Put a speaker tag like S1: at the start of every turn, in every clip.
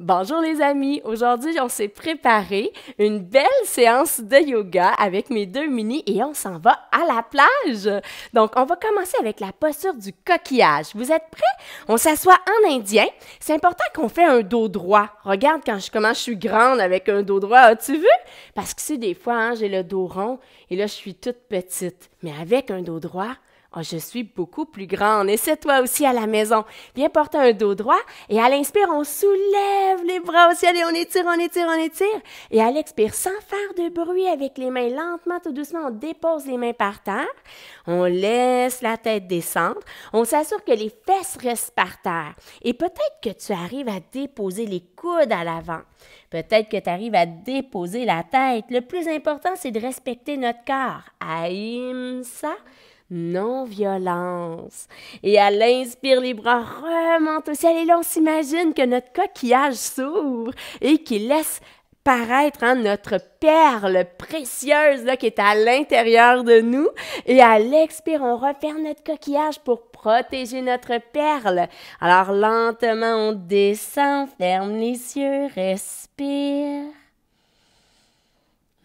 S1: Bonjour les amis, aujourd'hui on s'est préparé une belle séance de yoga avec mes deux minis et on s'en va à la plage. Donc on va commencer avec la posture du coquillage. Vous êtes prêts? On s'assoit en indien. C'est important qu'on fait un dos droit. Regarde comment je suis grande avec un dos droit, as-tu vu? Parce que c'est des fois, j'ai le dos rond et là je suis toute petite. Mais avec un dos droit, je suis beaucoup plus grande. Et c'est toi aussi à la maison. Viens porter un dos droit. Et à l'inspire, on soulève les bras au ciel et on étire, on étire, on étire. Et à l'expire, sans faire de bruit avec les mains, lentement, tout doucement, on dépose les mains par terre. On laisse la tête descendre. On s'assure que les fesses restent par terre. Et peut-être que tu arrives à déposer les coudes à l'avant. Peut-être que tu arrives à déposer la tête. Le plus important, c'est de respecter notre corps. Ahimsa. Non-violence. Et à l'inspire, les bras remontent au ciel. Et là, on s'imagine que notre coquillage s'ouvre et qu'il laisse paraître notre perle précieuse là, qui est à l'intérieur de nous. Et à l'expire, on referme notre coquillage pour protéger notre perle. Alors, lentement, on descend, ferme les yeux, respire.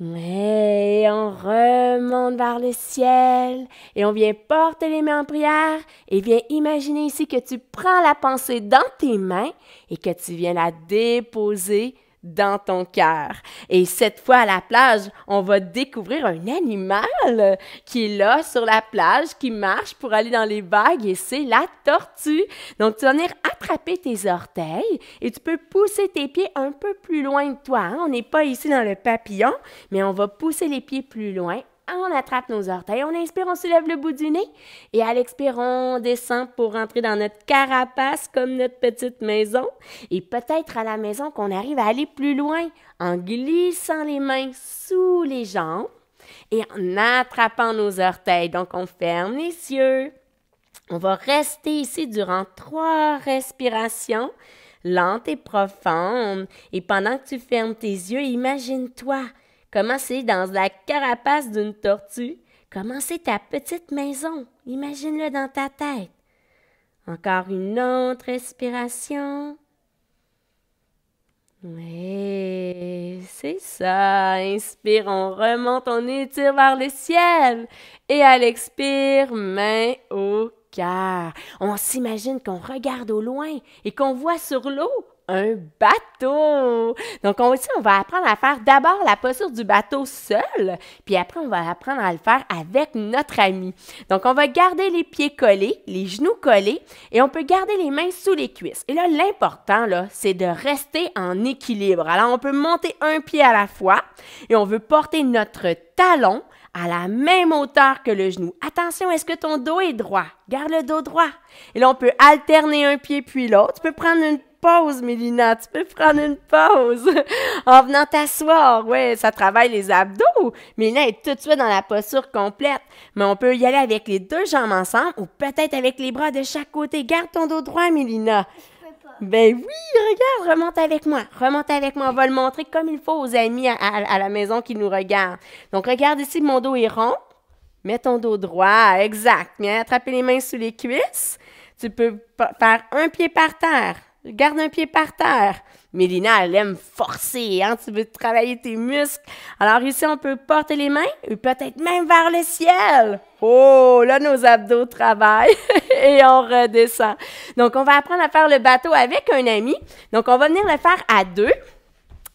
S1: Et on remonte vers le ciel et on vient porter les mains en prière et viens imaginer ici que tu prends la pensée dans tes mains et que tu viens la déposer dans ton cœur. Et cette fois à la plage, on va découvrir un animal qui est là sur la plage, qui marche pour aller dans les vagues et c'est la tortue. Donc tu vas venir attraper tes orteils et tu peux pousser tes pieds un peu plus loin de toi. On n'est pas ici dans le papillon, mais on va pousser les pieds plus loin. On attrape nos orteils, on inspire, on soulève le bout du nez et à l'expire, on descend pour rentrer dans notre carapace comme notre petite maison. Et peut-être à la maison qu'on arrive à aller plus loin en glissant les mains sous les jambes et en attrapant nos orteils. Donc, on ferme les yeux. On va rester ici durant 3 respirations lentes et profondes. Et pendant que tu fermes tes yeux, imagine-toi comment c'est dans la carapace d'une tortue. Comment c'est ta petite maison. Imagine-le dans ta tête. Encore une autre respiration. Oui, c'est ça. Inspire, on remonte, on étire vers le ciel. Et à l'expire, main au cœur. On s'imagine qu'on regarde au loin et qu'on voit sur l'eau un bateau. Donc, on va apprendre à faire d'abord la posture du bateau seul, puis après, on va apprendre à le faire avec notre ami. Donc, on va garder les pieds collés, les genoux collés, et on peut garder les mains sous les cuisses. Et là, l'important, c'est de rester en équilibre. Alors, on peut monter un pied à la fois, et on veut porter notre talon à la même hauteur que le genou. Attention, est-ce que ton dos est droit? Garde le dos droit. Et là, on peut alterner un pied puis l'autre. Tu peux prendre une pause, Mélina. Tu peux prendre une pause en venant t'asseoir. Oui, ça travaille les abdos. Mélina est tout de suite dans la posture complète. Mais on peut y aller avec les 2 jambes ensemble ou peut-être avec les bras de chaque côté. Garde ton dos droit, Mélina. Ben oui, regarde, remonte avec moi. Remonte avec moi. On va le montrer comme il faut aux amis à la maison qui nous regardent. Donc, regarde ici, mon dos est rond. Mets ton dos droit, exact. Viens attraper les mains sous les cuisses. Tu peux faire un pied par terre. Garde un pied par terre. Mélina, elle aime forcer, tu veux travailler tes muscles. Alors ici, on peut porter les mains ou peut-être même vers le ciel. Oh, là, nos abdos travaillent et on redescend. Donc, on va apprendre à faire le bateau avec un ami. Donc, on va venir le faire à 2.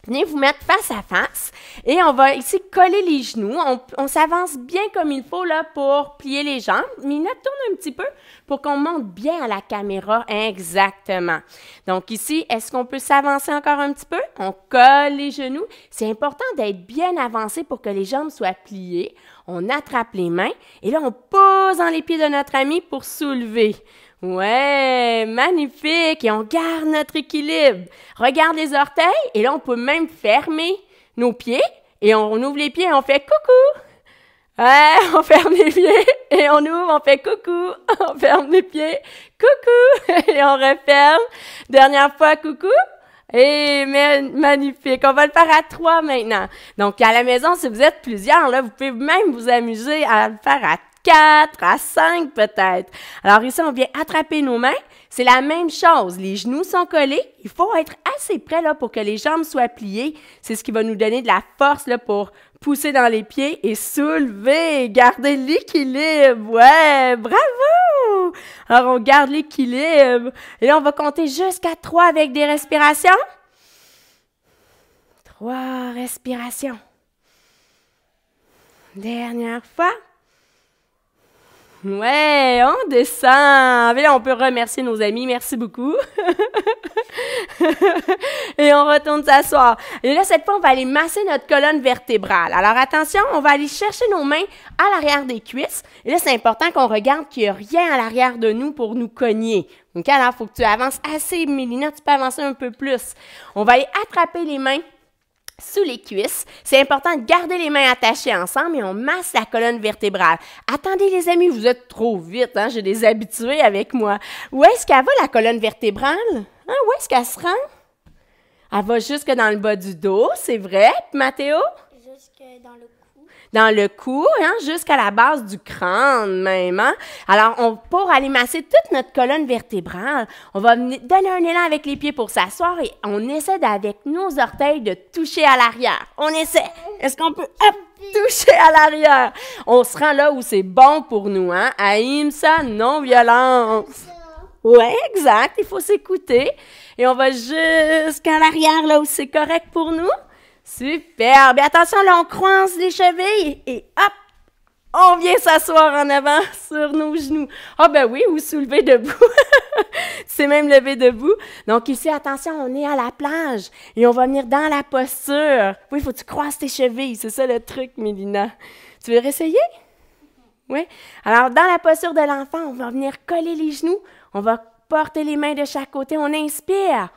S1: Venez vous mettre face à face et on va ici coller les genoux. On s'avance bien comme il faut là pour plier les jambes. Mina, tourne un petit peu pour qu'on monte bien à la caméra. Exactement. Donc ici, est-ce qu'on peut s'avancer encore un petit peu? On colle les genoux. C'est important d'être bien avancé pour que les jambes soient pliées. On attrape les mains et là, on pose dans les pieds de notre ami pour soulever. Ouais, magnifique! Et on garde notre équilibre. Regarde les orteils et là, on peut même fermer nos pieds et on ouvre les pieds et on fait coucou. Ouais, on ferme les pieds et on ouvre, on fait coucou. On ferme les pieds, coucou. Et on referme. Dernière fois, coucou. Et magnifique. On va le faire à 3 maintenant. Donc, à la maison, si vous êtes plusieurs, là, vous pouvez même vous amuser à le faire à 4, à 5 peut-être. Alors ici, on vient attraper nos mains. C'est la même chose. Les genoux sont collés. Il faut être assez près là, pour que les jambes soient pliées. C'est ce qui va nous donner de la force là, pour pousser dans les pieds et soulever. Garder l'équilibre. Ouais, bravo! Alors, on garde l'équilibre. Et là, on va compter jusqu'à 3 avec des respirations. 3 respirations. Dernière fois. Ouais, on descend. Et là, on peut remercier nos amis. Merci beaucoup. Et on retourne s'asseoir. Et là, cette fois, on va aller masser notre colonne vertébrale. Alors, attention, on va aller chercher nos mains à l'arrière des cuisses. Et là, c'est important qu'on regarde qu'il n'y a rien à l'arrière de nous pour nous cogner. Donc, alors, il faut que tu avances assez, Mélina. Tu peux avancer un peu plus. On va aller attraper les mains sous les cuisses. C'est important de garder les mains attachées ensemble et on masse la colonne vertébrale. Attendez les amis, vous êtes trop vite, hein? J'ai des habitués avec moi. Où est-ce qu'elle va la colonne vertébrale? Hein? Où est-ce qu'elle se rend? Elle va jusque dans le bas du dos, c'est vrai, Mathéo?
S2: Jusque dans le cou.
S1: Dans le cou, hein? Jusqu'à la base du crâne même. Hein? Alors, pour aller masser toute notre colonne vertébrale, on va donner un élan avec les pieds pour s'asseoir et on essaie avec nos orteils de toucher à l'arrière. On essaie. Est-ce qu'on peut toucher à l'arrière? On se rend là où c'est bon pour nous. Hein? Ahimsa, non-violence. Ouais, exact. Il faut s'écouter. Et on va jusqu'à l'arrière là où c'est correct pour nous. Super! Bien, attention, là, on croise les chevilles et hop! On vient s'asseoir en avant sur nos genoux. Ah ben oui, ou soulever debout. C'est même lever debout. Donc ici, attention, on est à la plage et on va venir dans la posture. Oui, il faut que tu croises tes chevilles. C'est ça le truc, Mélina. Tu veux réessayer? Oui. Alors, dans la posture de l'enfant, on va venir coller les genoux. On va porter les mains de chaque côté. On inspire.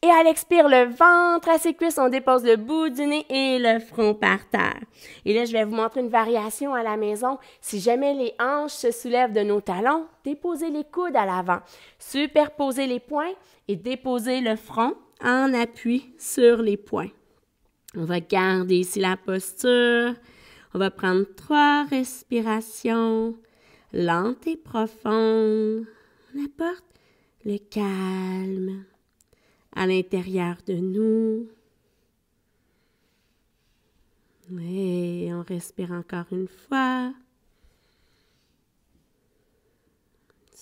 S1: Et à l'expire, le ventre à ses cuisses, on dépose le bout du nez et le front par terre. Et là, je vais vous montrer une variation à la maison. Si jamais les hanches se soulèvent de nos talons, déposez les coudes à l'avant. Superposez les poings et déposez le front en appui sur les poings. On va garder ici la posture. On va prendre 3 respirations lentes et profondes. On apporte le calme à l'intérieur de nous. Et on respire encore une fois.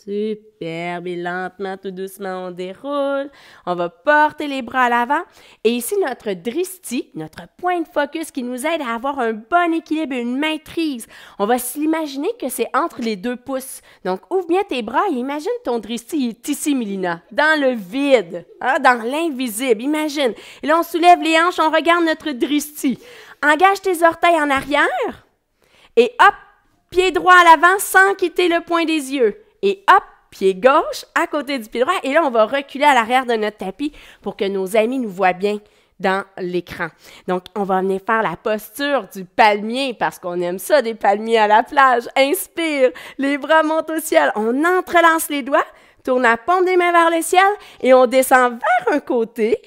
S1: Superbe. Et lentement, tout doucement, on déroule. On va porter les bras à l'avant. Et ici, notre dristi, notre point de focus qui nous aide à avoir un bon équilibre et une maîtrise. On va s'imaginer que c'est entre les 2 pouces. Donc, ouvre bien tes bras et imagine ton dristi, il est ici, Mélina, dans le vide, hein, dans l'invisible. Imagine. Et là, on soulève les hanches, on regarde notre dristi. Engage tes orteils en arrière. Et hop, pied droit à l'avant sans quitter le point des yeux. Et hop, pied gauche à côté du pied droit. Et là, on va reculer à l'arrière de notre tapis pour que nos amis nous voient bien dans l'écran. Donc, on va venir faire la posture du palmier parce qu'on aime ça, des palmiers à la plage. Inspire, les bras montent au ciel. On entrelace les doigts, tourne la paume des mains vers le ciel et on descend vers un côté.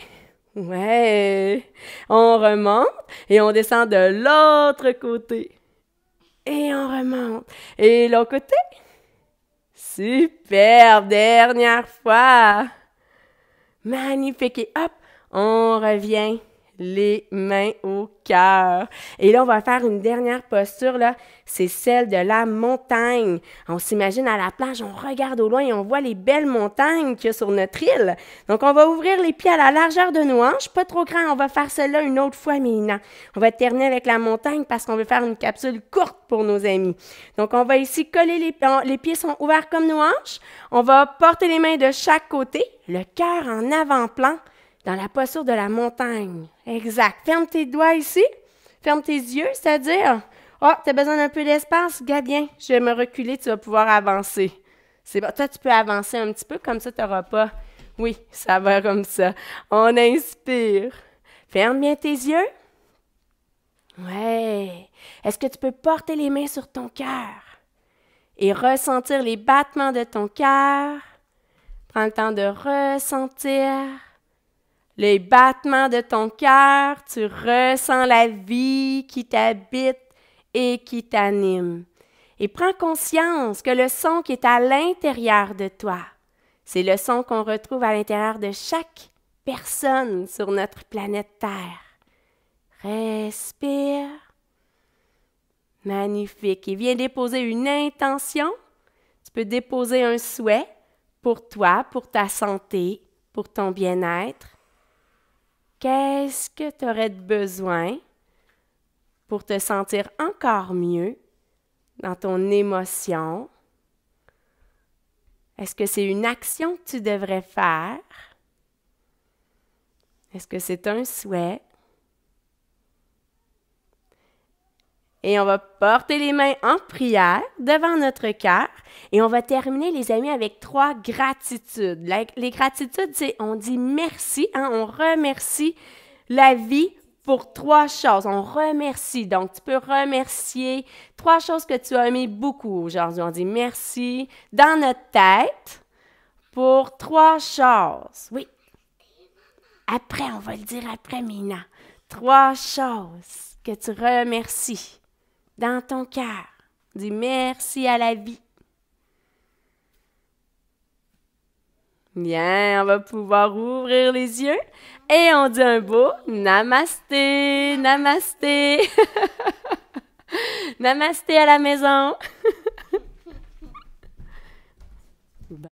S1: Ouais, on remonte et on descend de l'autre côté. Et on remonte. Et l'autre côté. Super! Dernière fois! Magnifique! Et hop, on revient les mains au cœur. Et là, on va faire une dernière posture, là. C'est celle de la montagne. On s'imagine à la plage, on regarde au loin et on voit les belles montagnes qu'il y a sur notre île. Donc, on va ouvrir les pieds à la largeur de nos hanches, pas trop grand. On va faire cela une autre fois, Mélina. On va terminer avec la montagne parce qu'on veut faire une capsule courte pour nos amis. Donc, on va ici coller les pieds sont ouverts comme nos hanches. On va porter les mains de chaque côté, le cœur en avant-plan, dans la posture de la montagne. Exact. Ferme tes doigts ici. Ferme tes yeux, c'est-à-dire, oh, tu as besoin d'un peu d'espace? Regarde bien, je vais me reculer, tu vas pouvoir avancer. C'est bon. Toi, tu peux avancer un petit peu, comme ça, tu n'auras pas... Oui, ça va comme ça. On inspire. Ferme bien tes yeux. Ouais. Est-ce que tu peux porter les mains sur ton cœur et ressentir les battements de ton cœur? Prends le temps de ressentir les battements de ton cœur, tu ressens la vie qui t'habite et qui t'anime. Et prends conscience que le son qui est à l'intérieur de toi, c'est le son qu'on retrouve à l'intérieur de chaque personne sur notre planète Terre. Respire. Magnifique. Et viens déposer une intention. Tu peux déposer un souhait pour toi, pour ta santé, pour ton bien-être. Qu'est-ce que tu aurais besoin pour te sentir encore mieux dans ton émotion? Est-ce que c'est une action que tu devrais faire? Est-ce que c'est un souhait? Et on va porter les mains en prière devant notre cœur et on va terminer, les amis, avec 3 gratitudes. Les gratitudes, c'est on dit merci, hein, on remercie la vie pour 3 choses. On remercie. Donc, tu peux remercier 3 choses que tu as aimées beaucoup aujourd'hui. On dit merci dans notre tête pour 3 choses. Oui. Après, on va le dire après, Mina. 3 choses que tu remercies dans ton cœur. Dis merci à la vie. Bien, on va pouvoir ouvrir les yeux et on dit un beau namasté, namasté. Namasté à la maison.